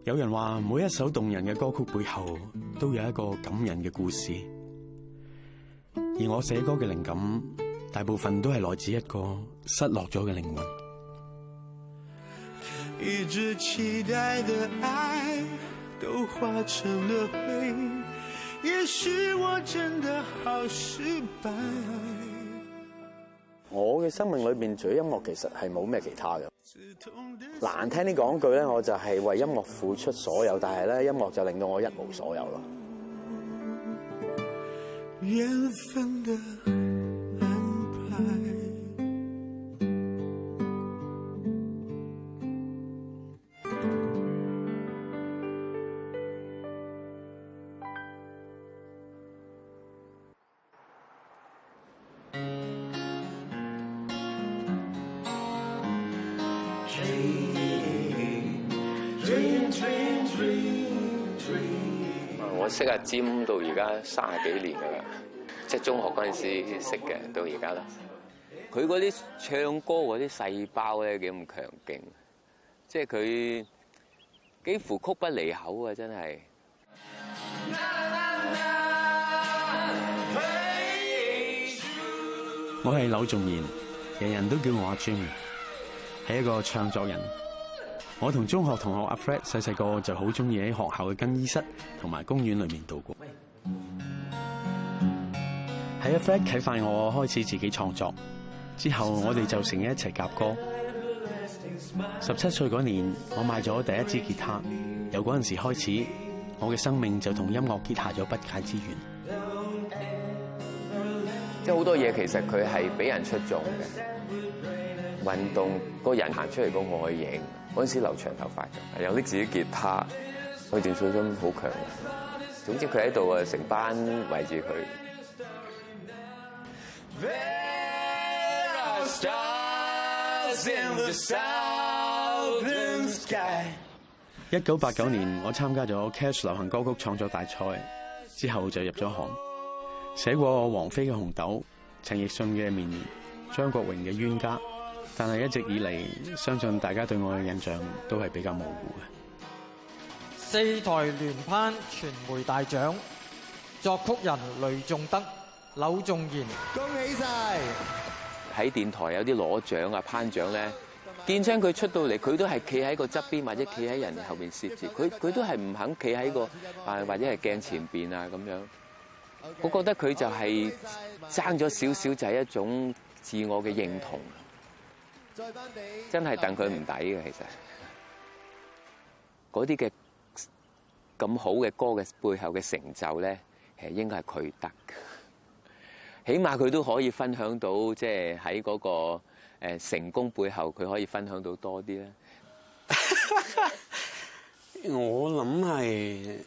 有人話每一首動人嘅歌曲背後都有一個感人嘅故事，而我寫歌嘅靈感大部分都係來自一個失落咗嘅靈魂。一直期待的愛都化成了灰，也許我真的好失敗。我嘅生命裏邊除咗音樂，其實係冇咩其他嘅。難聽啲講句咧，我就係為音樂付出所有，但係咧音樂就令到我一無所有咯。緣分的安排。我識阿占到而家30幾年噶啦，即係中學嗰陣時識嘅，到而家啦。佢嗰啲唱歌嗰啲細胞咧幾咁強勁，即係佢幾乎曲不離口啊！真係。我係柳重言，人人都叫我阿 Jim， 係一個唱作人。我同中學同學阿 Fred 細個就好中意喺學校嘅更衣室同埋公園裏面度過。喺阿 Fred 啟發我開始自己創作之後，我哋就成日一齊夾歌。17歲嗰年，我買咗第一支吉他，由嗰陣時開始，我嘅生命就同音樂結下咗不解之緣。即係好多嘢其實佢係俾人出眾嘅，運動個人行出嚟個外形。嗰陣時留長頭髮嘅，有拎自己吉他，佢段信心好強嘅。總之佢喺度啊，成班圍住佢。1989年，我參加咗 Cash 流行歌曲創作大賽，之後就入咗行，寫過王菲嘅《紅豆》、陳奕迅嘅《綿綿》、張國榮嘅《冤家》。但係一直以嚟，相信大家對我嘅印象都係比較模糊嘅。4台聯頒傳媒大獎，作曲人雷頌德、柳重言，恭喜晒！喺電台有啲攞獎啊、頒獎咧，見親佢出到嚟，佢都係企喺個側邊或者企喺人後邊攝住，佢都係唔肯企喺個或者係鏡前邊啊咁樣。我覺得佢就係爭咗少少，就係一種自我嘅認同。真係戥佢唔抵嘅，其實嗰啲嘅咁好嘅歌嘅背後嘅成就咧，其實應該係佢得嘅。起碼佢都可以分享到，即係喺嗰個成功背後，佢可以分享到多啲咧。我諗係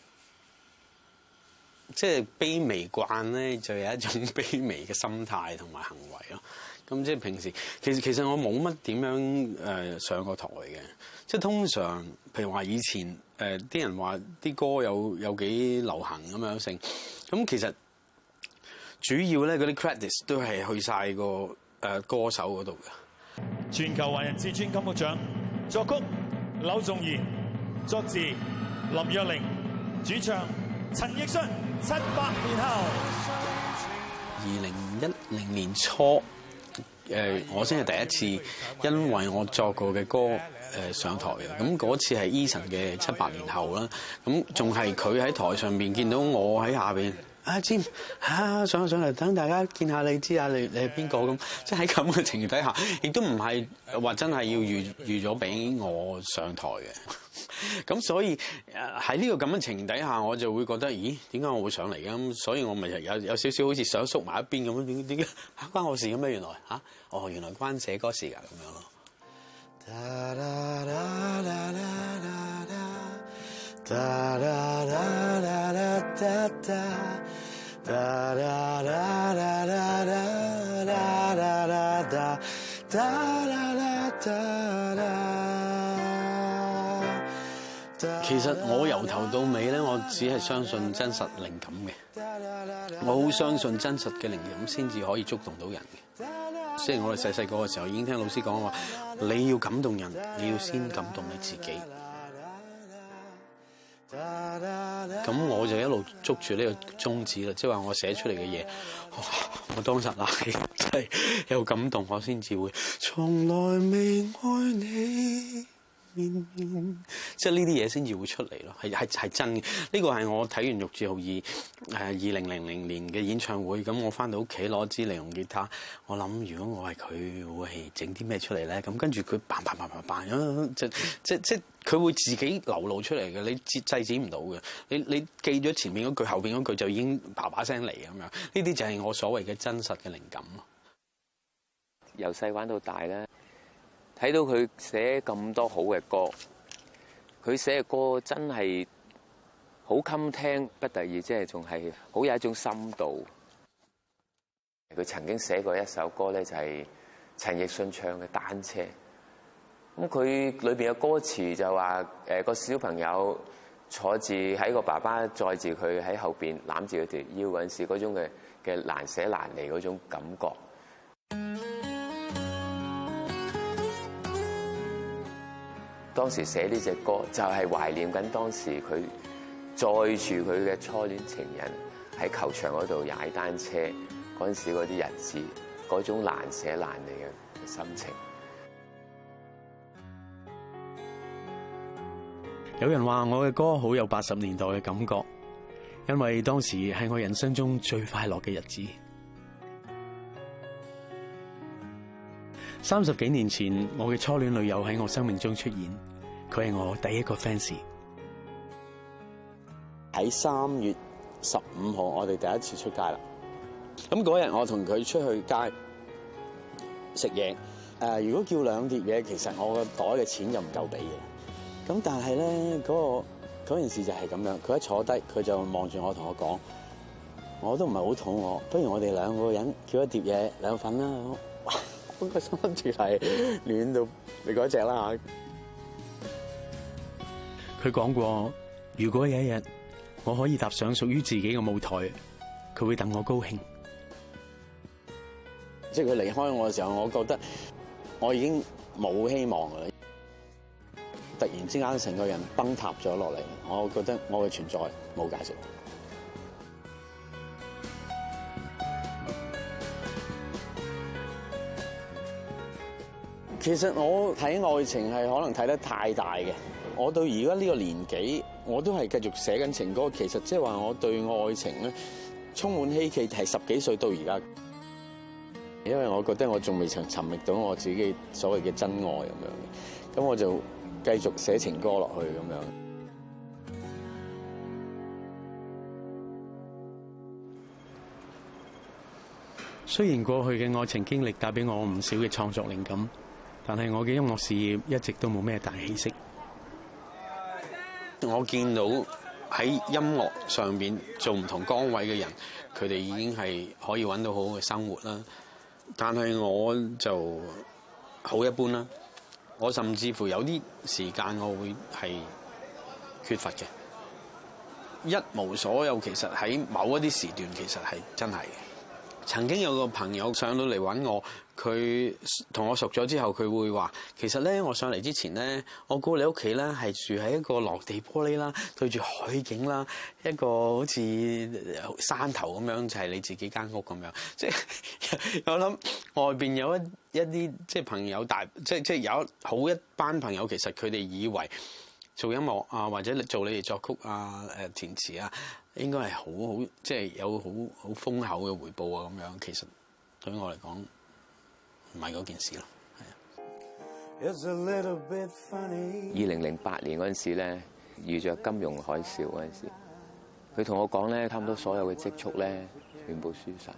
即係卑微慣咧，就有一種卑微嘅心態同埋行為咯。咁即係平時，其實我冇乜點樣上過台嘅，即係通常譬如話以前啲人話啲歌有幾流行咁樣成，咁其實主要咧嗰啲 credits 都係去晒個歌手嗰度嘅。全球華人至尊金曲獎作曲柳重言，作詞林若寧，主唱陳奕迅。700年後，2010年初。我先係第一次，因為我作過嘅歌上台嘅。咁嗰次係 Eason 嘅700年後啦。咁仲係佢喺台上面見到我喺下邊，阿 Jim 上嚟，等大家見下你，知下你係邊個咁。即係喺咁嘅情形底下，亦都唔係話真係要預咗俾我上台嘅。咁所以喺呢個咁嘅情形底下，我就會覺得，咦？點解我會上嚟嘅？咁所以我咪有少少好似想縮埋一邊咁樣，點解關我事嘅咩？原來哦，原來關寫歌事㗎咁樣咯。其實我由頭到尾咧，我只係相信真實靈感嘅。我好相信真實嘅靈感先至可以觸動到人嘅。雖然我哋細個嘅時候已經聽老師講話，你要感動人，你要先感動你自己。咁我就一路捉住呢個宗旨啦，即係話我寫出嚟嘅嘢，我當時真係有感動，我先至會從來未愛你。即係呢啲嘢先至會出嚟咯，係真嘅。呢個係我睇完玉置浩二2000年嘅演唱會，咁我翻到屋企攞支利用吉他，我諗如果我係佢，會係整啲咩出嚟咧？咁跟住佢嘭即佢會自己流露出嚟嘅，你制止唔到嘅。你記咗前面嗰句，後邊嗰句就已經叭聲嚟咁樣。呢啲就係我所謂嘅真實嘅靈感咯。由細玩到大咧。睇到佢寫咁多好嘅歌，佢寫嘅歌真係好襟聽，不得已，即係仲係好有一種深度。佢曾經寫過一首歌咧，就係陳奕迅唱嘅《單車》。咁佢裏邊嘅歌詞就話：個小朋友坐住喺個爸爸載住佢喺後邊攬住佢條腰嗰陣時，嗰種嘅難捨難離嗰種感覺。當時寫呢隻歌就係懷念緊當時佢載住佢嘅初戀情人喺球場嗰度踩單車嗰陣時嗰啲日子，嗰種難捨難離嘅心情。有人話我嘅歌好有80年代嘅感覺，因為當時係我人生中最快樂嘅日子。30幾年前，我嘅初戀女友喺我生命中出現，佢係我第一個 fans。喺3月15號，我哋第一次出街啦。咁嗰日我同佢出去街食嘢。如果叫2碟嘢，其實我個袋嘅錢就唔夠俾嘅。咁但係咧，嗰件事就係咁樣。佢一坐低，佢就望住我，同我講：我都唔係好肚餓，不如我哋2個人叫一碟嘢2份啦。嗰個心住係暖到你嗰隻啦嚇。佢講過，如果有一日我可以踏上屬於自己嘅舞台，佢會等我高興。即係佢離開我嘅時候，我覺得我已經冇希望啦。突然之間成個人崩塌咗落嚟，我覺得我嘅存在冇價值。其實我睇愛情係可能睇得太大嘅。我到而家呢個年紀，我都係繼續寫緊情歌。其實即係話我對愛情咧充滿希冀，係10幾歲到而家。因為我覺得我仲未曾尋覓到我自己所謂嘅真愛咁樣，咁我就繼續寫情歌落去咁樣。雖然過去嘅愛情經歷帶俾我唔少嘅創作靈感，但係我嘅音樂事業一直都冇咩大起色。我見到喺音樂上邊做唔同崗位嘅人，佢哋已經係可以揾到好好嘅生活啦。但係我就好一般啦。我甚至乎有啲時間我會係缺乏嘅，一無所有。其實喺某一啲時段，其實係真係嘅。曾經有個朋友上到嚟揾我，佢同我熟咗之後，佢會話：其實咧，我上嚟之前咧，我估你屋企咧係住喺一個落地玻璃啦，對住海景啦，一個好似山頭咁樣，就係你自己間屋咁樣。即係我諗外邊有一啲即係朋友即係有好一班朋友，其實佢哋以為做音樂啊，或者做你哋作曲啊、填詞啊，應該係好即係有好豐厚嘅回報啊咁樣。其實對於我嚟講，唔係嗰件事咯。2008年嗰陣時咧，遇着金融海嘯嗰陣時，佢同我講咧，差唔多所有嘅積蓄咧，全部輸晒。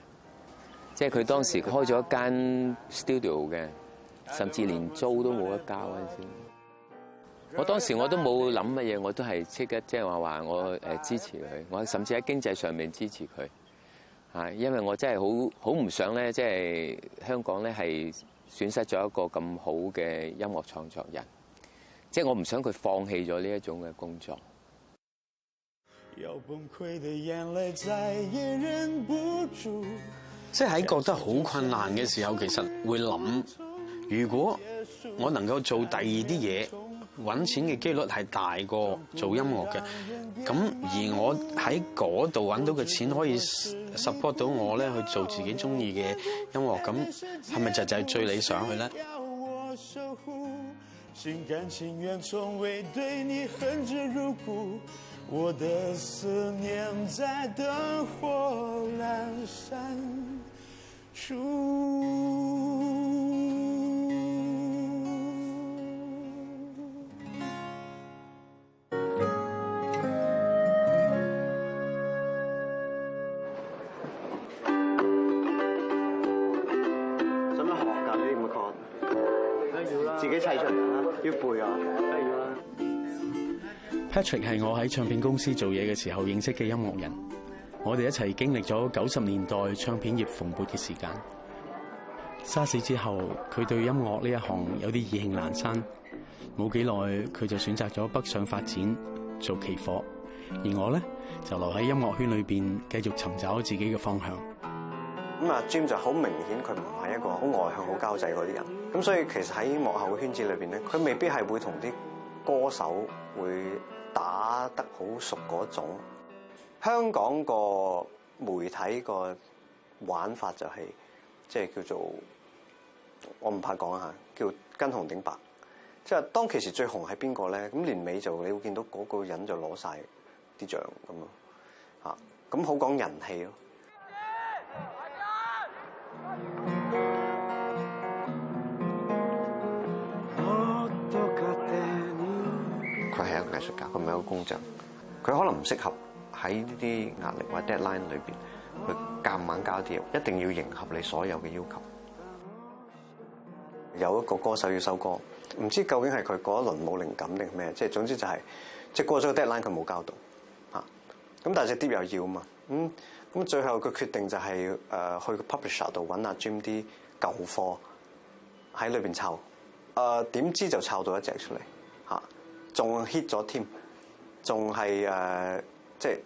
即係佢當時開咗一間 studio 嘅，甚至連租都冇得交嗰陣時。我當時我都冇諗乜嘢，我都係即刻即係話我支持佢，我甚至喺經濟上面支持佢嚇，因為我真係好唔想咧，即係香港咧係損失咗一個咁好嘅音樂創作人，即係我唔想佢放棄咗呢一種嘅工作。即係喺覺得好困難嘅時候，其實會諗，如果我能夠做第二啲嘢，揾錢嘅機率係大過做音樂嘅。咁而我喺嗰度揾到嘅錢可以 support 到我咧去做自己中意嘅音樂，咁係咪就係最理想嘅咧？心甘情願從未對你恨之入骨，我的思念在燈火闌珊處。自己砌出嚟啦，要背啊！ Patrick 係我喺唱片公司做嘢嘅時候認識嘅音樂人，我哋一齊經歷咗90年代唱片業蓬勃嘅時間。沙士之後，佢對音樂呢一行有啲意興闌珊，冇幾耐佢就選擇咗北上發展做期貨，而我咧就留喺音樂圈裏邊繼續尋找自己嘅方向。咁啊 Jim 就好明顯，佢唔係一個好外向、好交際嗰啲人。咁所以其實喺幕後嘅圈子裏邊咧，佢未必係會同啲歌手會打得好熟嗰種。香港個媒體個玩法就係即係叫做，我唔怕講一下，叫跟紅頂白。即係當其時最紅係邊個咧？咁年尾就你會見到嗰個人就攞晒啲獎咁咯。嚇，咁好講人氣咯。佢係一個藝術家，佢唔係一個工匠。佢可能唔適合喺呢啲壓力或者 deadline 裏邊去夾硬交啲嘢，一定要迎合你所有嘅要求。有一個歌手要收歌，唔知究竟係佢嗰一輪冇靈感定咩？即係總之就係即係過咗個 deadline 佢冇交到嚇。咁但係隻碟又要啊嘛。咁最後佢決定就係去個 publisher 度揾阿 Jim 啲舊貨喺裏邊抄。點知就抄到一隻出嚟嚇。仲 hit 咗添，仲係即係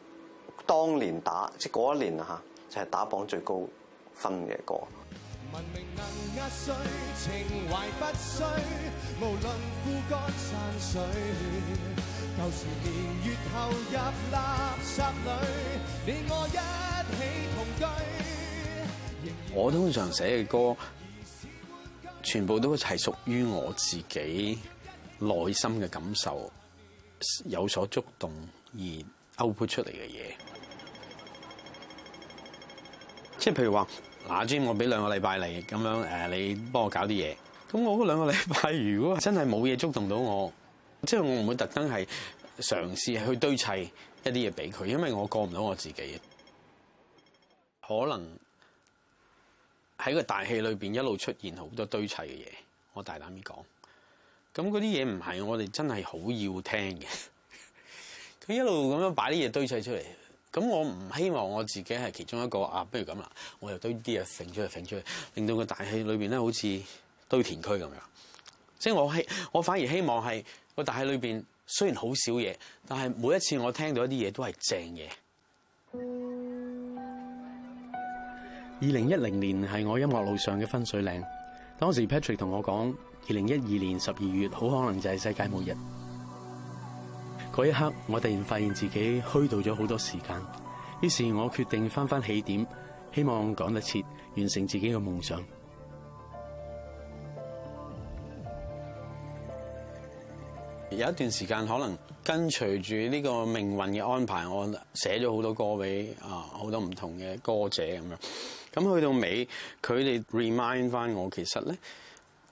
當年即係嗰一年啊嚇，就係打榜最高分嘅歌。文明能壓碎，情懷不衰，無論枯乾山水，舊時年月後入垃圾裏，你我一起同居。我通常寫嘅歌，全部都係屬於我自己內心嘅感受，有所觸動而 output 出嚟嘅嘢，即係譬如話，嗱 Jim，我俾2個禮拜你咁樣，你幫我搞啲嘢。咁我嗰2個禮拜，如果真係冇嘢觸動到我，即係我唔會特登係嘗試去堆砌一啲嘢俾佢，因為我過唔到我自己。可能喺個大戲裏邊一路出現好多堆砌嘅嘢，我大膽啲講。咁嗰啲嘢唔係我哋真係好要聽嘅，佢一路咁樣擺啲嘢堆砌出嚟。咁我唔希望我自己係其中一個啊，不如咁啦，我又堆啲嘢揈出去，令到個大戲裏邊咧好似堆填區咁樣。即係我反而希望係個大戲裏邊雖然好少嘢，但係每一次我聽到一啲嘢都係正嘢。2010年係我音樂路上嘅分水嶺。當時 Patrick 同我講，2012年12月好可能就係世界末日。嗰一刻，我突然發現自己虛度咗好多時間，於是我決定返起點，希望趕得切完成自己嘅夢想。有一段時間可能跟隨住呢個命運嘅安排，我寫咗好多歌俾好多唔同嘅歌者咁樣。咁去到尾，佢哋 remind 翻我，其實咧，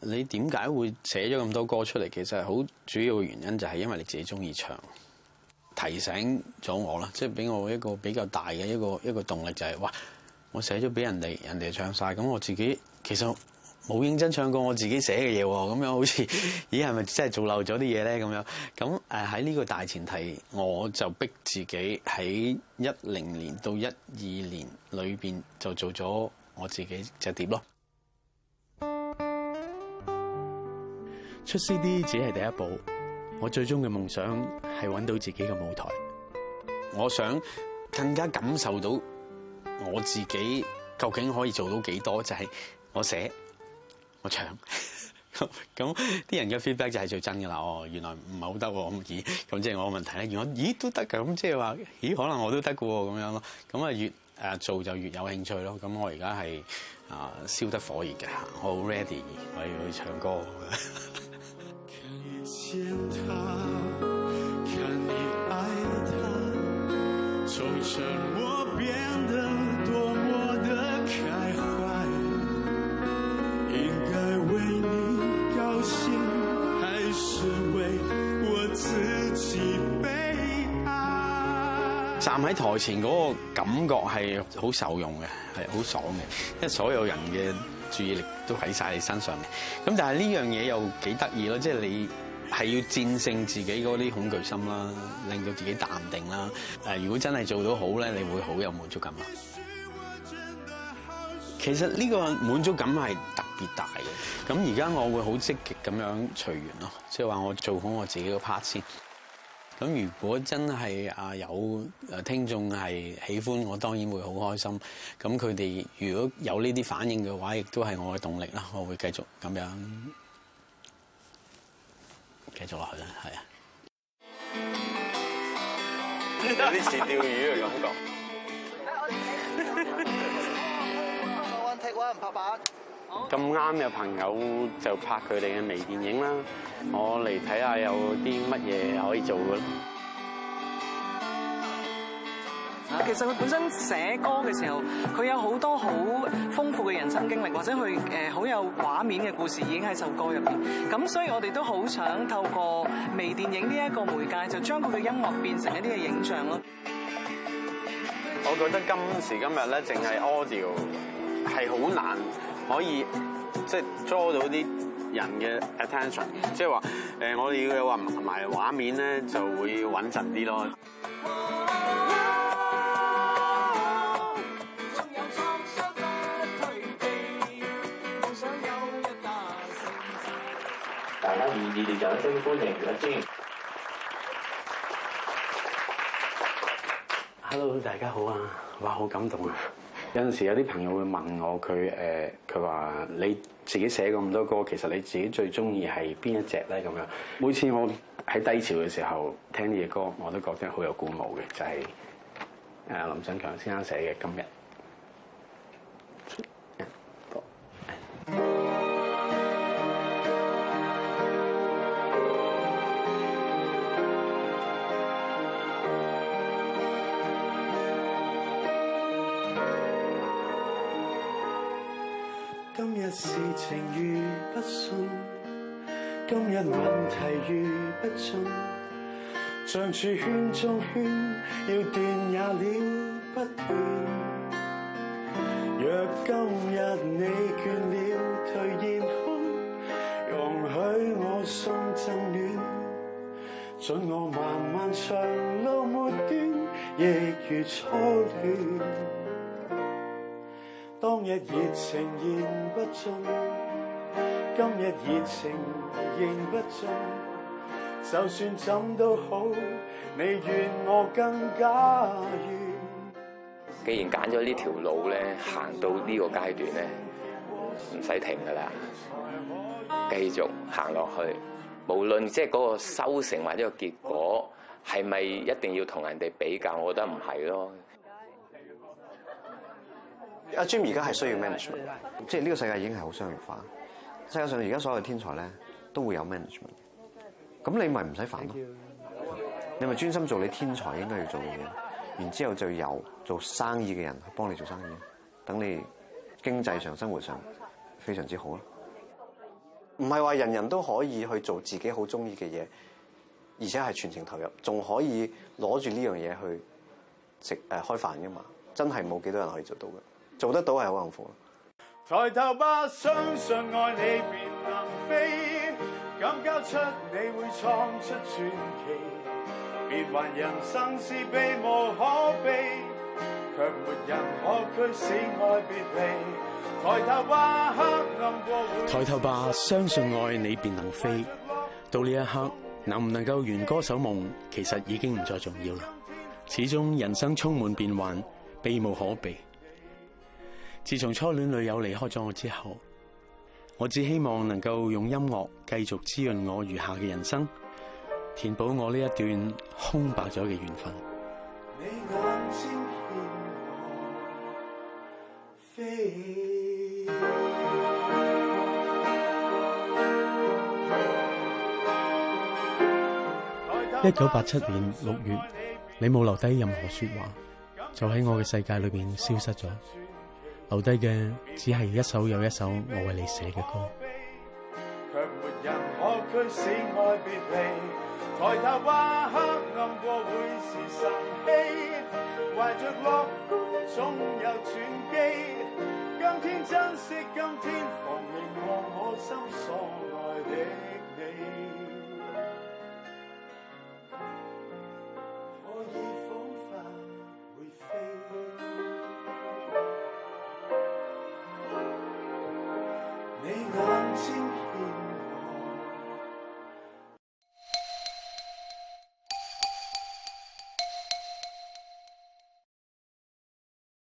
你點解會寫咗咁多歌出嚟？其實好主要嘅原因就係因為你自己中意唱，提醒咗我啦，即係俾我一個比較大嘅一個動力，就係哇，我寫咗俾人哋唱晒，咁我自己其實冇認真唱過我自己寫嘅嘢喎，咁樣好似咦係咪真係做漏咗啲嘢咧？咁樣咁喺呢個大前提，我就逼自己喺10年到12年裏邊就做咗我自己隻碟咯。出 CD 只係第一步，我最終嘅夢想係揾到自己嘅舞台。我想更加感受到我自己究竟可以做到幾多，就係我寫。我唱，咁啲人嘅 feedback 就係最真㗎啦。哦，原來唔係好得喎，咁即係我個問題咧。原來咦都得㗎，咁即係話咦可能我都得㗎喎，咁樣咯。咁啊越做就越有興趣咯。咁我而家係燒得火熱嘅，我好 ready， 我要去唱歌。从沉默变得多么的开怀，应该为你高興，還是為我自己悲哀？站喺台前嗰個感覺係好受用嘅，係好爽嘅，因為所有人嘅注意力都喺晒你身上嘅。咁但係呢樣嘢又幾得意咯，即係你係要戰勝自己嗰啲恐懼心啦，令到自己淡定啦。如果真係做到好咧，你會好有滿足感啦。其實呢個滿足感係特別大嘅。咁而家我會好積極咁樣隨緣咯，即係話我做好我自己個 part 先。咁如果真係有聽眾係喜歡我，當然會好開心。咁佢哋如果有呢啲反應嘅話，亦都係我嘅動力啦。我會繼續咁樣。繼續落去啦，係啊！有啲似釣魚嘅感覺。咁啱有朋友就拍佢哋嘅微電影啦，我嚟睇下有啲乜嘢可以做嘅。其實佢本身寫歌嘅時候，佢有好多好豐富嘅人生經歷，或者佢好有畫面嘅故事已經喺首歌入邊。咁所以我哋都好想透過微電影呢一個媒介，就將佢嘅音樂變成一啲嘅影像咯。我覺得今時今日咧，淨係 audio 係好難可以即係 draw 到啲人嘅 attention， 即係話我哋要話埋畫面咧就會穩陣啲咯。大家以熱烈掌聲歡迎阿尊。Hello， 大家好啊！哇，好感動啊！有陣時有啲朋友會問我，佢話你自己寫咁多歌，其實你自己最中意係邊一隻咧？咁樣每次我喺低潮嘅時候聽呢隻歌，我都覺得好有鼓舞嘅，就係林振強先生寫嘅《今日》。今日事情如不順，今日問題如不盡，像處圈中圈，要斷也了不斷。若今日你倦了，頹然看，容許我送贈暖，准我漫漫長路沒斷，亦如初戀。當日熱情燃不盡，今日熱情燃不盡，就算怎都好，你願我更加願。既然揀咗呢條路咧，行到呢個階段咧，唔使停㗎啦，繼續行落去。無論即係嗰個收成或者個結果係咪一定要同人哋比較，我覺得唔係咯。阿 Jim 而家係需要 management， 即係呢個世界已經係好商業化。世界上而家所有嘅天才咧都會有 management， 咁你咪唔使煩咯，你咪專心做你天才應該要做嘅嘢，然之後就有做生意嘅人去幫你做生意，等你經濟上、生活上非常之好咯。唔係話人人都可以去做自己好中意嘅嘢，而且係全程投入，仲可以攞住呢樣嘢去開飯㗎嘛？真係冇幾多人可以做到嘅。做得到係好幸福。抬頭吧，相信愛你便能飛，敢交出你會創出傳奇。別還人生是避無可避，卻沒人可驅使愛別離。抬頭吧，黑暗過會。抬頭吧，相信愛你便能飛。到呢一刻，能唔能夠圓歌手夢，其實已經唔再重要啦。始終人生充滿變幻，避無可避。自從初戀女友離開咗我之後，我只希望能夠用音樂繼續滋潤我餘下嘅人生，填補我呢一段空白咗嘅緣分。你眼睛牽我飛。1987年6月，你冇留低任何說話，就喺我嘅世界裏邊消失咗。留低嘅只係一首又一首我為你寫嘅歌。卻沒人可驅使愛別離，抬頭話黑暗過會是晨曦，懷着樂觀總有轉機。今天珍惜，今天防凝望我心所愛的你。